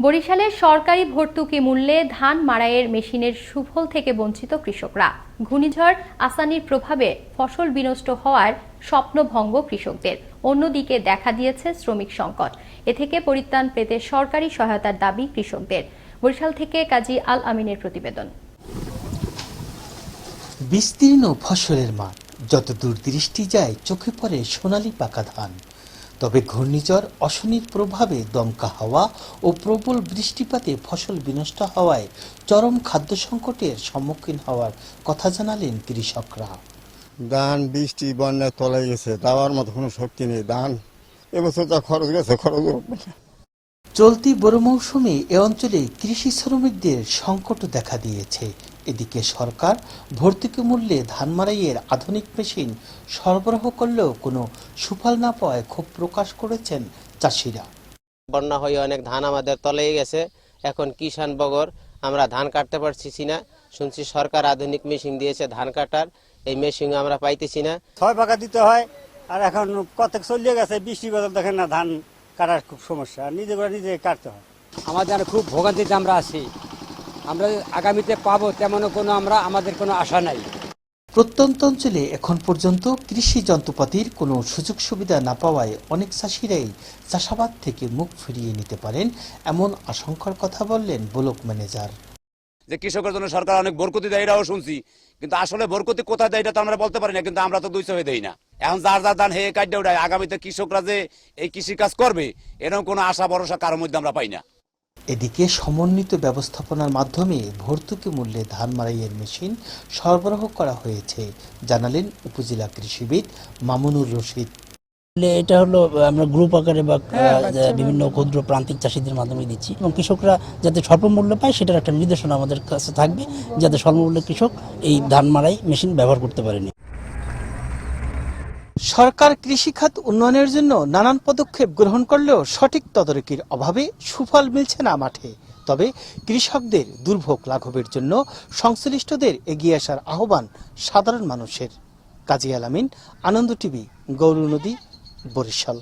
বরিশালের সরকারি ভর্তুকি মূল্যে ধান মাড়াইয়ের মেশিনের সুফল থেকে বঞ্চিত কৃষকরা। ঘূর্ণিঝড় আসানির প্রভাবে ফসল বিনষ্ট হওয়ার স্বপ্নভঙ্গ কৃষকদের। অন্যদিকে দেখা দিয়েছে শ্রমিক সংকট। এ থেকে পরিত্রাণ পেতে সরকারি সহায়তার দাবি কৃষকদের। বরিশাল থেকে কাজী আল আমিনের প্রতিবেদন। বিস্তীর্ণ ফসলের মাঠ, যত দূর দৃষ্টি যায় চোখে পড়ে সোনালী পাকা ধান। তবে ঘূর্ণিঝড় অশনির প্রভাবে দমকা হাওয়া ও প্রবল বৃষ্টিপাতে ফসল বিনষ্ট হওয়ায় চরম খাদ্য সংকটের সম্মুখীন হওয়ার কথা জানালেন কৃষকরা। ধান বৃষ্টি বন্যায় তলায় গেছে, দেওয়ার মতো কোনো শক্তি নেই। ধান এবছর যা খরচ গেছে খরচ উঠবে না। চলতি বড় মৌসুমে এ অঞ্চলে কৃষি শ্রমিকদের সংকট দেখা দিয়েছে। এদিকে সরকার ভর্তুকি মূল্যে ধান মাড়াইয়ের আধুনিক মেশিন সরবরাহ করলেও কোনো সুফল না পাওয়ায় ক্ষোভ প্রকাশ করেছেন চাষিরা। বন্যা হয়ে অনেক ধান আমাদের তলিয়ে গেছে, এখন কিষাণ বগর আমরা ধান কাটতে পারছি না। শুনছি সরকার আধুনিক মেশিন দিয়েছে ধান কাটার, এই মেশিন আমরা পাইতেছি না। 6 পাকা দিতে হয়, আর এখন কতক চলিয়ে গেছে, বৃষ্টি বদল দেখেন না, ধান কাটার খুব সমস্যা, নিজে করে নিজে কাটতে হয়। আমাদের খুব ভোগান্তিতে আমরা আছি। আমরা আগামীতে পাবো তেমন আমাদের কোনো আশা নাই। প্রত্যন্ত অঞ্চলে এখন পর্যন্ত কৃষি যন্ত্রপাতির কোনো সুযোগ সুবিধা না পাওয়ায় অনেক চাষিরাই চাষাবাদ থেকে মুখ ফিরিয়ে নিতে পারেন এমন আশঙ্কার কথা বললেন ব্লক ম্যানেজার। যে কৃষকের জন্য সরকার অনেক বরকতি দেয় এটাও শুনছি, কিন্তু আসলে বরকতি কোথায় দেয় এটা তো আমরা বলতে পারি না, কিন্তু আমরা তো 200 হয়ে দেই না। এখন যার যার ধান হে কাটে উঠায়, আগামীতে কৃষকরা যে এই কৃষি কাজ করবে এরকম কোনো আশা ভরসা কারোর মধ্যে আমরা পাই না। এদিকে সমন্বিত ব্যবস্থাপনার মাধ্যমে ভর্তুকি মূল্যে ধান মাড়াইয়ের মেশিন সরবরাহ করা হয়েছে জানালেন উপজেলা কৃষিবিদ মামুনুর রশিদ। এটা হলো আমরা গ্রুপ আকারে বা বিভিন্ন ক্ষুদ্র প্রান্তিক চাষীদের মাধ্যমে দিচ্ছি, এবং কৃষকরা যাতে স্বল্প মূল্য পায় সেটার একটা নির্দেশনা আমাদের কাছে থাকবে, যাতে স্বল্প মূল্যে কৃষক এই ধান মাড়াই মেশিন ব্যবহার করতে পারেনি। সরকার কৃষিখাত উন্নয়নের জন্য নানান পদক্ষেপ গ্রহণ করলেও সঠিক তদারকির অভাবে সুফল মিলছে না মাঠে। তবে কৃষকদের দুর্ভোগ লাঘবের জন্য সংশ্লিষ্টদের এগিয়ে আসার আহ্বান সাধারণ মানুষের। কাজী আল আমিন, আনন্দ টিভি, গৌরনদী, বরিশাল।